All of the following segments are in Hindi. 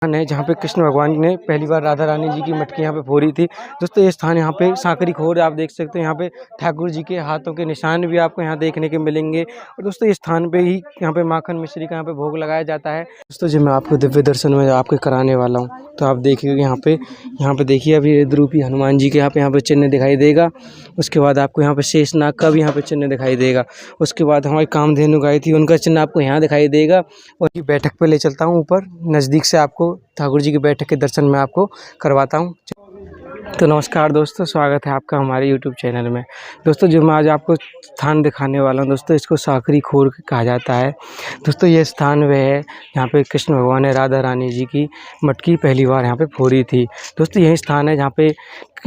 स्थान है जहाँ पे कृष्ण भगवान ने पहली बार राधा रानी जी की मटकी यहाँ पे फोड़ी थी। दोस्तों ये स्थान यहाँ पे सांकरी खोर आप देख सकते हैं। यहाँ पे ठाकुर जी के हाथों के निशान भी आपको यहाँ देखने के मिलेंगे। और दोस्तों इस स्थान पे ही यहाँ पे माखन मिश्री का यहाँ पे भोग लगाया जाता है। दोस्तों जो मैं आपको दिव्य दर्शन में आपके कराने वाला हूँ, तो आप देखिए यहाँ पे देखिए अभी रूपी हनुमान जी के यहाँ पे चिन्ह दिखाई देगा। उसके बाद आपको यहाँ पे शेषनाग का भी यहाँ पे चिन्ह दिखाई देगा। उसके बाद हमारी कामधेनु गाय थी, उनका चिन्ह आपको यहाँ दिखाई देगा। और ये बैठक पे ले चलता हूँ ऊपर, नज़दीक से आपको ठाकुर जी की बैठक के दर्शन मैं आपको करवाता हूँ। तो नमस्कार दोस्तों, स्वागत है आपका हमारे यूट्यूब चैनल में। दोस्तों जो मैं आज आपको स्थान दिखाने वाला हूँ दोस्तों, इसको सांकरी खोर कहा जाता है। दोस्तों ये स्थान वह है जहाँ पे कृष्ण भगवान ने राधा रानी जी की मटकी पहली बार यहाँ पे फोड़ी थी। दोस्तों यही स्थान है जहाँ पे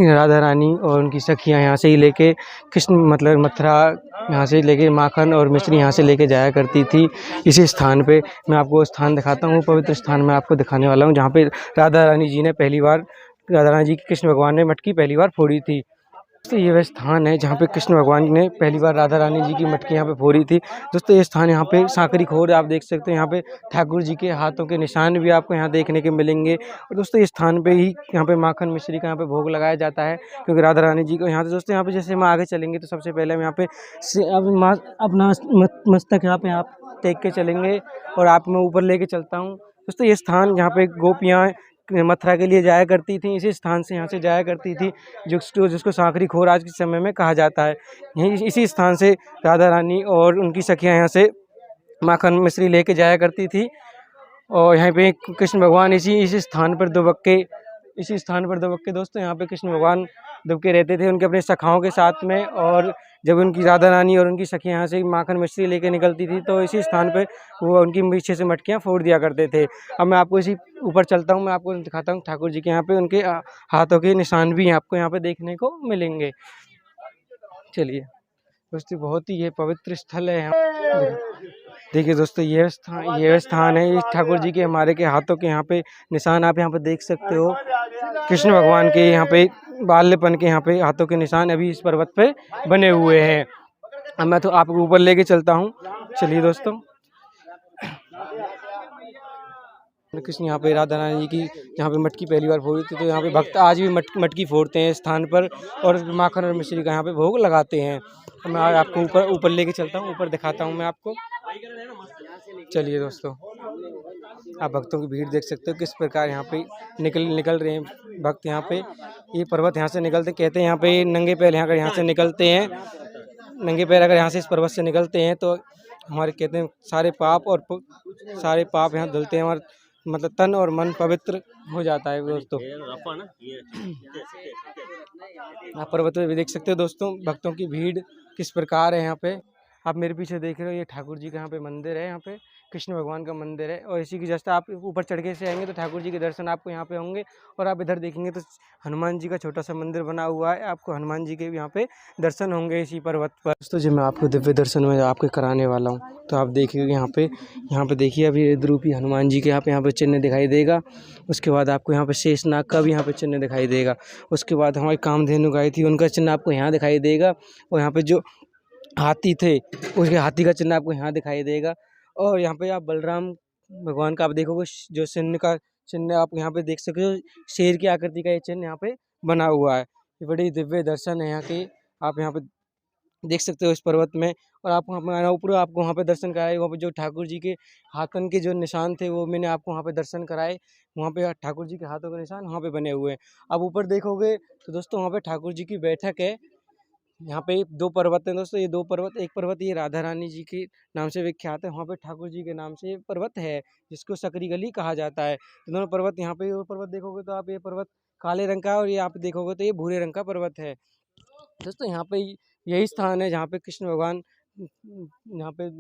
राधा रानी और उनकी सखियाँ यहाँ से ही लेके कृष्ण मतलब मथुरा यहाँ से लेके माखन और मिश्री यहाँ से लेके जाया करती थी। इसी स्थान पे मैं आपको स्थान दिखाता हूँ, पवित्र स्थान मैं आपको दिखाने वाला हूँ जहाँ पे राधा रानी जी ने पहली बार राधा रानी जी की कृष्ण भगवान ने मटकी पहली बार फोड़ी थी। दोस्तों ये वह स्थान है जहाँ पे कृष्ण भगवान ने पहली बार राधा रानी जी की मटकी यहाँ पे फोड़ी थी। दोस्तों ये स्थान यहाँ पे सांकरी खोर आप देख सकते हैं। यहाँ पे ठाकुर जी के हाथों के निशान भी आपको यहाँ देखने के मिलेंगे। और दोस्तों इस स्थान पे ही यहाँ पे माखन मिश्री का यहाँ पे भोग लगाया जाता है, क्योंकि राधा रानी जी को यहाँ से दोस्तों यहाँ पे जैसे हम आगे चलेंगे तो सबसे पहले हम यहाँ पे अपना मस्तक यहाँ पे आप टेक के चलेंगे और आप मैं ऊपर लेके चलता हूँ। दोस्तों ये स्थान जहाँ पे गोपियाँ मथुरा के लिए जाया करती थी, इसी स्थान से यहाँ से जाया करती थी, जिसको सांकरी खोर आज के समय में कहा जाता है। यहीं इसी स्थान से राधा रानी और उनकी सखियाँ यहाँ से माखन मिश्री लेके जाया करती थी। और यहाँ पे कृष्ण भगवान इसी स्थान पर दुबक्के दोस्तों यहाँ पे कृष्ण भगवान दुबके रहते थे उनके अपने सखाओं के साथ में। और जब उनकी राधा रानी और उनकी सखियाँ यहाँ से माखन मिश्री लेके निकलती थी तो इसी स्थान पे वो उनकी पीछे से मटकियाँ फोड़ दिया करते थे। अब मैं आपको इसी ऊपर चलता हूँ, मैं आपको दिखाता हूँ ठाकुर जी के यहाँ पे उनके हाथों के निशान भी आपको यहाँ पे देखने को मिलेंगे। चलिए दोस्तों, बहुत ही ये पवित्र स्थल है यहाँ। देखिए दोस्तों ये स्थान है इस ठाकुर जी के हमारे के हाथों के यहाँ पे निशान आप यहाँ पे देख सकते हो। कृष्ण भगवान के यहाँ पे बाल्यपन के यहाँ पे हाथों के निशान अभी इस पर्वत पे बने हुए हैं। अब मैं तो आपको ऊपर लेके चलता हूँ। चलिए दोस्तों, कृष्ण यहाँ पे राधा रानी जी की यहाँ पे मटकी पहली बार फोड़ी थी, तो यहाँ पे भक्त आज भी मटकी फोड़ते हैं इस स्थान पर और माखन और मिश्री का यहाँ पे भोग लगाते हैं। तो मैं आज आपको ऊपर लेके चलता हूँ, ऊपर दिखाता हूँ मैं आपको। चलिए दोस्तों, आप भक्तों की भीड़ देख सकते हो किस प्रकार यहाँ पे निकल रहे हैं भक्त। यहाँ पे ये पर्वत यहाँ से निकलते, कहते हैं यहाँ पे नंगे पैर यहाँ से निकलते हैं। नंगे पैर अगर यहाँ से इस पर्वत से निकलते हैं तो हमारे कहते हैं सारे पाप यहाँ धुलते हैं, हमारे मतलब तन और मन पवित्र हो जाता है दोस्तों। आप पर्वत पे भी देख सकते हो दोस्तों भक्तों की भीड़ किस प्रकार है यहाँ पे। आप मेरे पीछे देख रहे हो ये ठाकुर जी का यहाँ पे मंदिर है, यहाँ पे कृष्ण भगवान का मंदिर है। और इसी की जस्ट आप ऊपर चढ़ के से आएंगे तो ठाकुर जी के दर्शन आपको यहाँ पे होंगे। और आप इधर देखेंगे तो हनुमान जी का छोटा सा मंदिर बना हुआ है, आपको हनुमान जी के भी यहाँ पे दर्शन होंगे इसी पर्वत पर। दोस्तों जो मैं आपको दिव्य दर्शन में आपके कराने वाला हूँ, तो आप देखिए यहाँ पे देखिए अभी रूपी हनुमान जी के यहाँ पे चिन्ह दिखाई देगा। उसके बाद आपको यहाँ पे शेषनाग का भी यहाँ पे चिन्ह दिखाई देगा। उसके बाद हमारी कामधेनु गाय थी, उनका चिन्ह आपको यहाँ दिखाई देगा। और यहाँ पे जो हाथी थे उसके हाथी का चिन्ह आपको यहाँ दिखाई देगा। और यहाँ पे आप बलराम भगवान का आप देखोगे जो चिन्ह आप यहाँ पे देख सकते हो, शेर की आकृति का ये चिन्ह यहाँ पे बना हुआ है। ये बड़ी दिव्य दर्शन है यहाँ के, आप यहाँ पे देख सकते हो इस पर्वत में। और आपको ऊपर आपको वहाँ पे दर्शन कराए, वहाँ पे जो ठाकुर जी के हाथन के जो निशान थे वो मैंने आपको वहाँ पे दर्शन कराए। वहाँ पे ठाकुर जी के हाथों के निशान वहाँ पे बने हुए हैं। अब ऊपर देखोगे तो दोस्तों वहाँ पे ठाकुर जी की बैठक है। यहाँ पे 2 पर्वत हैं दोस्तों, ये 2 पर्वत, एक पर्वत ये राधा रानी जी के नाम से विख्यात है, वहाँ पे ठाकुर जी के नाम से ये पर्वत है जिसको सकरी गली कहा जाता है। दोनों पर्वत यहाँ पे और पर्वत देखोगे तो आप ये पर्वत काले रंग का है और ये आप देखोगे तो ये भूरे रंग का पर्वत है। दोस्तों यहाँ पे यही स्थान है जहाँ पे कृष्ण भगवान यहाँ पे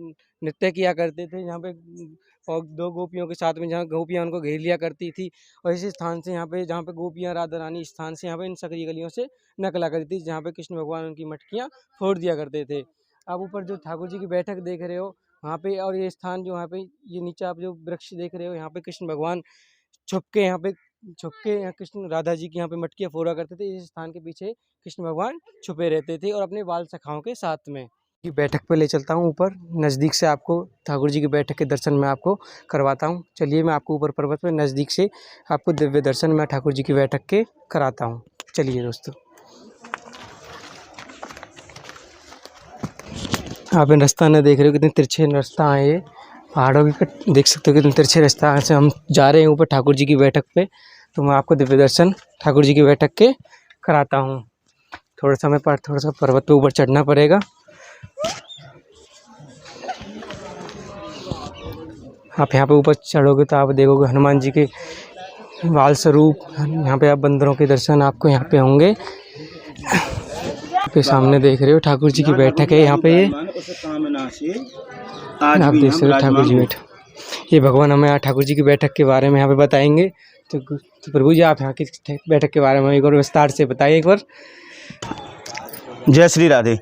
नृत्य किया करते थे, यहाँ पे और 2 गोपियों के साथ में, जहाँ गोपियाँ उनको घेर लिया करती थी। और इसी स्थान से यहाँ पे जहाँ पे गोपियाँ राधा रानी स्थान से यहाँ पे इन सकरी गलियों से नकला करती थी, जहाँ पे कृष्ण भगवान उनकी मटकियाँ फोड़ दिया करते थे। आप ऊपर जो ठाकुर जी की बैठक देख रहे हो वहाँ पे, और ये स्थान जो यहाँ पे ये नीचे आप जो वृक्ष देख रहे हो यहाँ पे कृष्ण भगवान छुप के यहाँ कृष्ण राधा जी की यहाँ पे मटकियाँ फोड़ा करते थे। इस स्थान के पीछे कृष्ण भगवान छुपे रहते थे और अपने बाल सखाओं के साथ में। की बैठक पे ले चलता हूँ ऊपर, नज़दीक से आपको ठाकुर जी की बैठक के दर्शन मैं आपको करवाता हूँ। चलिए मैं आपको ऊपर पर्वत पे नज़दीक से आपको दिव्य दर्शन मैं ठाकुर जी की बैठक के कराता हूँ। चलिए दोस्तों, आप इन रास्ता न देख रहे हो कितने तिरछे रास्ता है, ये पहाड़ों की कट देख सकते हो कितने तिरछे रास्ता से हम जा रहे हैं ऊपर ठाकुर जी की बैठक पे। तो मैं आपको दिव्य दर्शन ठाकुर जी की बैठक के कराता हूँ। थोड़ा सा पर्वत पे ऊपर चढ़ना पड़ेगा। आप यहाँ पे ऊपर चढ़ोगे तो आप देखोगे हनुमान जी के बाल स्वरूप। यहाँ पे आप बंदरों के दर्शन आपको यहाँ पे होंगे। पे सामने देख रहे हो ठाकुर जी की बैठक है यहाँ पे, ये आप देख सकते हो ठाकुर जी बैठक। ये भगवान हमें यहाँ ठाकुर जी की बैठक के बारे में यहाँ पे बताएंगे। तो प्रभु जी आप यहाँ की बैठक के बारे में एक बार विस्तार से बताइए एक बार। जय श्री राधे।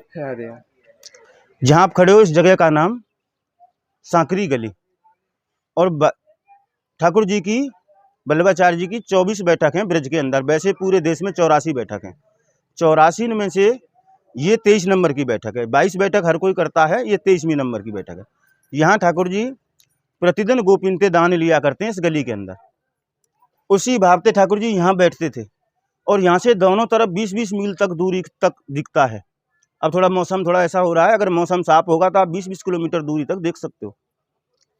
जहाँ आप खड़े हो इस जगह का नाम सांकरी गली, और ठाकुर जी की वल्लभाचार्य जी की 24 बैठक हैं ब्रज के अंदर। वैसे पूरे देश में 84 बैठक हैं। 84 में से ये 23 नंबर की बैठक है। 22 बैठक हर कोई करता है, ये 23वीं नंबर की बैठक है। यहाँ ठाकुर जी प्रतिदिन गोपीनते दान लिया करते हैं इस गली के अंदर। उसी भाव से ठाकुर जी यहाँ बैठते थे, और यहाँ से दोनों तरफ 20-20 मील तक दूरी तक दिखता है। अब थोड़ा मौसम थोड़ा ऐसा हो रहा है, अगर मौसम साफ होगा तो आप 20-20 किलोमीटर दूरी तक देख सकते हो।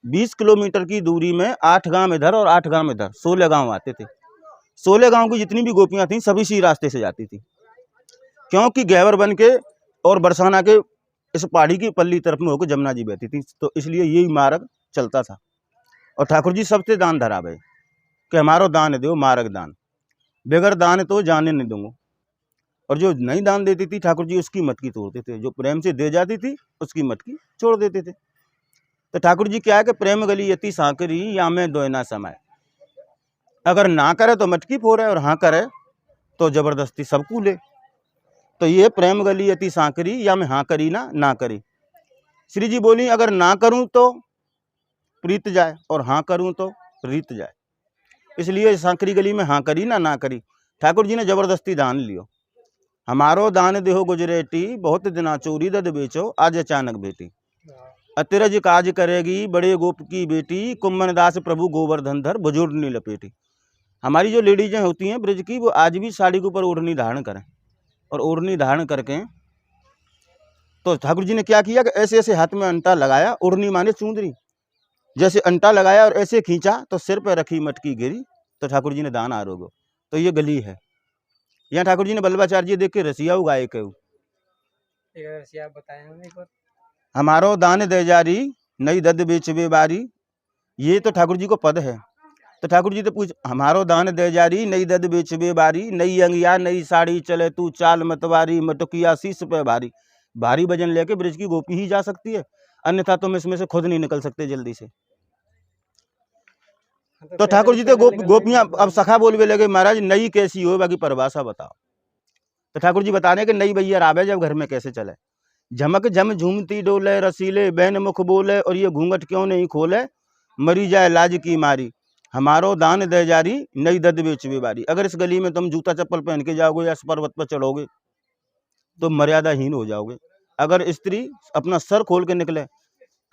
20 किलोमीटर की दूरी में 8 गांव इधर और 8 गांव इधर, 16 गांव आते थे। 16 गांव की जितनी भी गोपियां थीं सभी इसी रास्ते से जाती थी, क्योंकि गैवर बन के और बरसाना के इस पहाड़ी की पल्ली तरफ में होकर जमुना जी बहती थी, तो इसलिए यही मार्ग चलता था। और ठाकुर जी सबसे दान धरावे कि हमारो दान दो मार्ग दान, बगैर दान तो जाने नहीं दूंगा। और जो नहीं दान देती थी ठाकुर जी उसकी मटकी तोड़ते थे, जो प्रेम से दे जाती थी उसकी मटकी छोड़ देते थे। तो ठाकुर जी क्या है कि प्रेम गली यति सांकरी या मैं दोयना समय, अगर ना करे तो मटकी फोड़े और हाँ करे तो जबरदस्ती सबको ले। तो ये प्रेम गली यति सांकरी या मैं हाँ करी ना करी। श्री जी बोली अगर ना करूं तो प्रीत जाए और हाँ करूं तो रीत जाए, इसलिए सांकरी गली में हाँ करी ना करी। ठाकुर जी ने जबरदस्ती दान लियो। हमारो दान देहो गुजरेटी, बहुत दिना चोरी दद बेचो आज अचानक बेटी। अतिरज काज करेगी बड़े गोप की बेटी, कुम्मन दास प्रभु गोवर्धन धर बुजुर्ग लपेटी। हमारी जो लेडीजें होती हैं ब्रज की, वो आज भी साड़ी के ऊपर ओढ़नी धारण करें, और ओढ़नी धारण करके तो ठाकुर जी ने क्या किया कि ऐसे ऐसे हाथ में अंटा लगाया, ओढ़नी माने चूंदरी, जैसे अंटा लगाया और ऐसे खींचा तो सिर पर रखी मटकी गिरी, तो ठाकुर जी ने दान आरोग्य। तो ये गली है। यहाँ ठाकुर जी ने वल्लभाचार्य जी देख के रसिया उगाए के रसिया बताए हमें एक बार। हमारो दान दे जारी नई दद बेचबे बारी, ये तो ठाकुर जी को पद है। तो ठाकुर जी तो पूछ हमारो दान दे जारी नई दद बेचबे बारी, नई अंगिया नई साड़ी चले तू चाल मतवारी, मटकिया शीश पे भारी। भारी वजन लेके ब्रज की गोपी ही जा सकती है, अन्यथा तुम इसमें से खुद नहीं निकल सकते जल्दी से। तो ठाकुर जी तो गोपियां अब सखा बोलने लगे महाराज नई कैसी हो, बाकी परिभाषा बताओ। तो ठाकुर जी बता रहे कि नई भैया आवे जब घर में कैसे चले, झमक झम झूमती डोले रसीले बैन मुख बोले, और ये घूंघट क्यों नहीं खोले मरी जाए लाज की मारी। हमारो दान दे जारी नई दद बेचबे बारी। अगर इस गली में तुम जूता चप्पल पहन के जाओगे या इस पर्वत पर चढ़ोगे तो मर्यादाहीन हो जाओगे। अगर स्त्री अपना सर खोल के निकले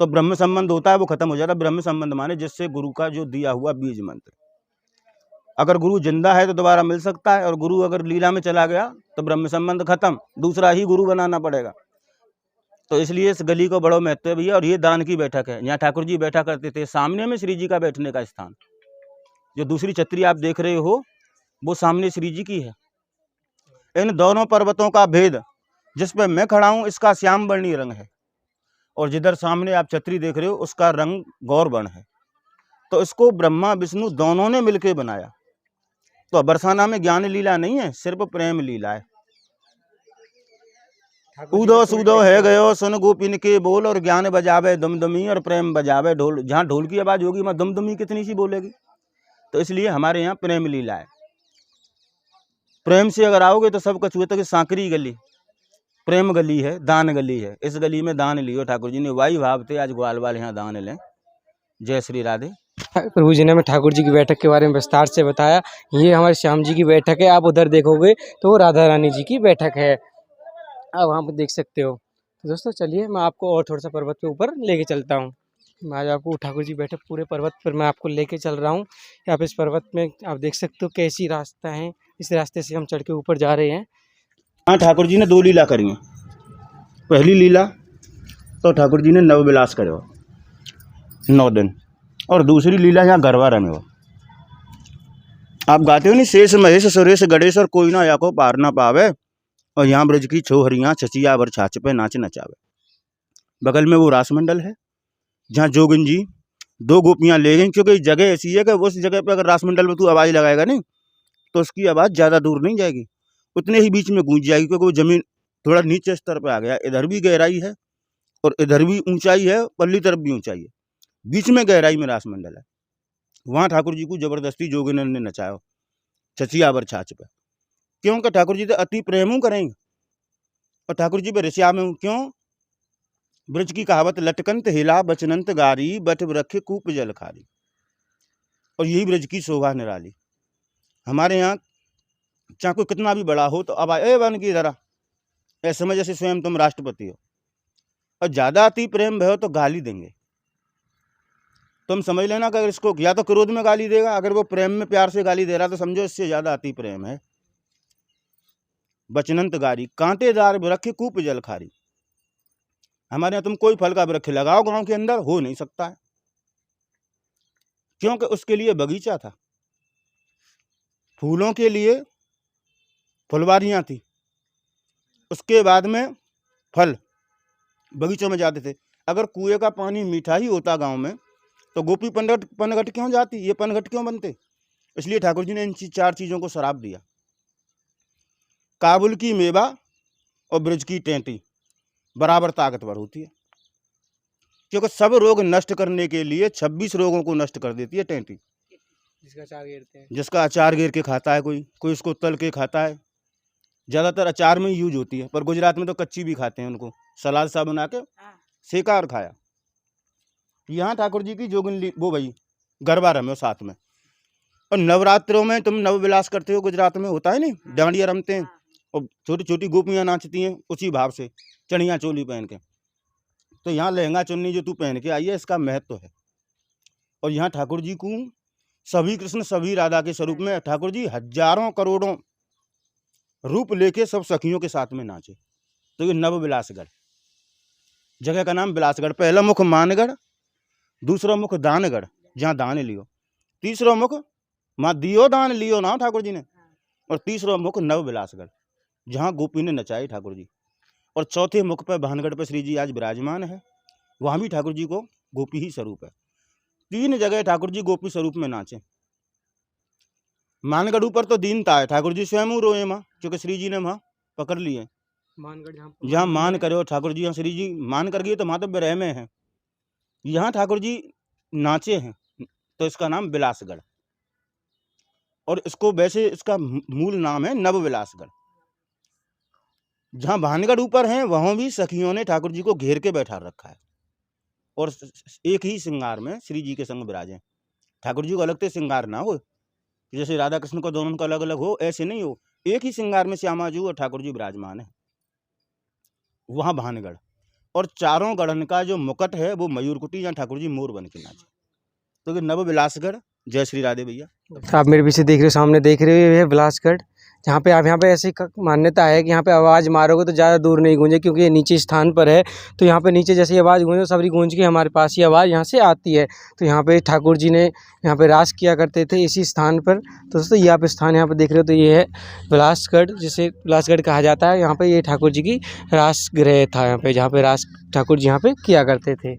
तो ब्रह्म संबंध होता है, वो खत्म हो जाता है। ब्रह्म संबंध माने जिससे गुरु का जो दिया हुआ बीज मंत्र, अगर गुरु जिंदा है तो दोबारा मिल सकता है, और गुरु अगर लीला में चला गया तो ब्रह्म संबंध खत्म, दूसरा ही गुरु बनाना पड़ेगा। तो इसलिए इस गली को बड़ा महत्व है भैया। और ये दान की बैठक है, यहाँ ठाकुर जी बैठा करते थे। सामने में श्री जी का बैठने का स्थान, जो दूसरी छतरी आप देख रहे हो वो सामने श्री जी की है। इन दोनों पर्वतों का भेद, जिस पर मैं खड़ा हूं इसका श्याम वर्णीय रंग है, और जिधर सामने आप छतरी देख रहे हो उसका रंग गौर वर्ण है। तो इसको ब्रह्मा विष्णु दोनों ने मिलकर बनाया। तो बरसाना में ज्ञान लीला नहीं है, सिर्फ प्रेम लीला है। ऊदो सूदो है गयो सुन गोपिन के बोल, और ज्ञान बजावे दुमदुमी और प्रेम बजावे ढोल। जहाँ ढोल की आवाज होगी वहाँ दुमदुमी कितनी सी बोलेगी। तो इसलिए हमारे यहाँ प्रेम लीला है। प्रेम से अगर आओगे तो सब कुछ हुए। तो सांकरी गली प्रेम गली है, दान गली है। इस गली में दान लियो ठाकुर जी ने, वाई भाव थे आज ग्वाल वाल यहाँ दान लें। जय श्री राधे। प्रभु जी ने हमें ठाकुर जी की बैठक के बारे में विस्तार से बताया। ये हमारे श्याम जी की बैठक है। आप उधर देखोगे तो राधा रानी जी की बैठक है, आप वहाँ पर देख सकते हो। तो दोस्तों चलिए मैं आपको और थोड़ा सा पर्वत पे ऊपर लेके चलता हूँ। मैं आज आपको ठाकुर जी बैठे पूरे पर्वत पर मैं आपको लेके चल रहा हूँ। यहाँ पे इस पर्वत में आप देख सकते हो कैसी रास्ता है, इस रास्ते से हम चढ़ के ऊपर जा रहे हैं। हाँ, ठाकुर जी ने 2 लीला करी हैं। पहली लीला तो ठाकुर जी ने नवविलास करो 9 दिन, और दूसरी लीला यहाँ गरबा रमे हो। आप गाते हो नहीं, शेष महेश सुरेश गणेश और कोई ना या को पार ना पावे, और यहाँ ब्रज की छोहरियाँ छचिया बर छाछ पे नाच नचावे। बगल में वो रास मंडल है जहाँ जोगिन जी 2 गोपियाँ ले गई, क्योंकि जगह ऐसी है कि उस जगह पे अगर रास मंडल में तू आवाज़ लगाएगा नहीं तो उसकी आवाज़ ज़्यादा दूर नहीं जाएगी, उतने ही बीच में गूंज जाएगी, क्योंकि वो ज़मीन थोड़ा नीचे स्तर पे आ गया। इधर भी गहराई है और इधर भी ऊंचाई है, पल्ली तरफ भी ऊंचाई है, बीच में गहराई में रास मंडल है। वहाँ ठाकुर जी को जबरदस्ती जोगिन ने नचाया छचिया बर छाछ पे, क्योंकि ठाकुर जी तो अति प्रेम करेंगे और ठाकुर जी पे ऋषिया में क्यों। ब्रज की कहावत लटकंत हिला बचनंत गारी, बट रखे कूप जल खारी, और यही ब्रज की शोभा निराली। हमारे यहाँ चाहे कोई कितना भी बड़ा हो तो अब आए बन की जरा ऐसे समझ जैसे स्वयं तुम राष्ट्रपति हो, और ज्यादा अति प्रेम भयो तो गाली देंगे। तुम समझ लेना कि अगर इसको या तो क्रोध में गाली देगा, अगर वो प्रेम में प्यार से गाली दे रहा तो समझो इससे ज्यादा अति प्रेम है। बचनंत गारी कांटेदार वृक्ष कूप जल खारी। हमारे यहाँ तुम कोई फल का वृक्ष लगाओ गांव के अंदर, हो नहीं सकता है, क्योंकि उसके लिए बगीचा था, फूलों के लिए फुलवारियां थी, उसके बाद में फल बगीचों में जाते थे। अगर कुएं का पानी मीठा ही होता गांव में तो गोपी पनघट क्यों जाती, ये पनघट क्यों बनते। इसलिए ठाकुर जी ने इन 4 चीजों को श्राप दिया। काबुल की मेवा और ब्रज की टेंटी बराबर ताकतवर होती है, क्योंकि सब रोग नष्ट करने के लिए 26 रोगों को नष्ट कर देती है टेंटी, जिसका अचार घेरते हैं, जिसका अचार घेर के खाता है, कोई उसको तल के खाता है। ज़्यादातर अचार में ही यूज होती है, पर गुजरात में तो कच्ची भी खाते हैं, उनको सलाद सा बना के सेका और खाया। यहाँ ठाकुर जी की जोगिन वो भाई गरबा रमे हो साथ में। और नवरात्रों में तुम नवविलास करते हो, गुजरात में होता है नहीं, डांडिया रमते हैं और छोटी छोटी गोपियाँ नाचती हैं उसी भाव से, चढ़िया चोली पहन के। तो यहाँ लहंगा चुन्नी जो तू पहन के आई है, इसका महत्व है। और यहाँ ठाकुर जी को सभी कृष्ण सभी राधा के स्वरूप में ठाकुर जी हजारों करोड़ों रूप लेके सब सखियों के साथ में नाचे। तो ये नवविलासगढ़ जगह का नाम विलासगढ़। पहला मुख मानगढ़, दूसरा मुख दानगढ़ जहाँ दान लियो, तीसरा मुख माँ दियो दान लियो ना ठाकुर जी ने, और तीसरा मुख नवविलासगढ़ जहाँ गोपी ने नचाई ठाकुर जी। और चौथे मुख पर भानगढ़ पर श्री जी आज विराजमान है, वहाँ भी ठाकुर जी को गोपी ही स्वरूप है। 3 जगह ठाकुर जी गोपी स्वरूप में नाचे। मानगढ़ ऊपर तो दीनता है, ठाकुर जी स्वयं रोए माँ, क्योंकि श्री जी ने वहाँ पकड़ लिए। मानगढ़ जहाँ मान करो ठाकुर जी, यहाँ श्री जी मान कर गए तो वहाँ तो विरह में है। यहाँ ठाकुर जी नाचे हैं तो इसका नाम विलासगढ़, और इसको वैसे इसका मूल नाम है नवविलासगढ़। जहाँ भानगढ़ ऊपर है वहाँ भी सखियों ने ठाकुर जी को घेर के बैठा रखा है, और एक ही श्रृंगार में श्री जी के संग विराजे। ठाकुर जी को अलग से श्रृंगार ना हो, जैसे राधा कृष्ण को दोनों का अलग अलग हो, ऐसे नहीं हो, एक ही श्रृंगार में श्यामा जी और ठाकुर जी विराजमान है वहाँ भानगढ़। और चारों गढ़न का जो मुकट है वो मयूरकुटी, जहाँ ठाकुर जी मोर बन के नाचे। तो ये नवविलासगढ़। जय श्री राधे भैया। तो आप मेरे पीछे देख रहे हो, सामने देख रहे हो, ये है विलासगढ़, जहाँ पे आप यहाँ पे ऐसी मान्यता है कि यहाँ पे आवाज़ मारोगे तो ज़्यादा दूर नहीं गूंजे, क्योंकि ये नीचे स्थान पर है। तो यहाँ पे नीचे जैसे आवाज़ गूंजे सबरी गूंज के हमारे पास ही आवाज़ यहाँ से आती है। तो यहाँ पे ठाकुर जी ने यहाँ पे रास किया करते थे इसी स्थान पर। तो दोस्तों ये आप स्थान यहाँ पे देख रहे हो, तो ये है विलासगढ़, जिसे विलासगढ़ कहा जाता है। यहाँ पे ये ठाकुर जी की रास गृह था, यहाँ पे जहाँ पे रास ठाकुर जी यहाँ पे किया करते थे।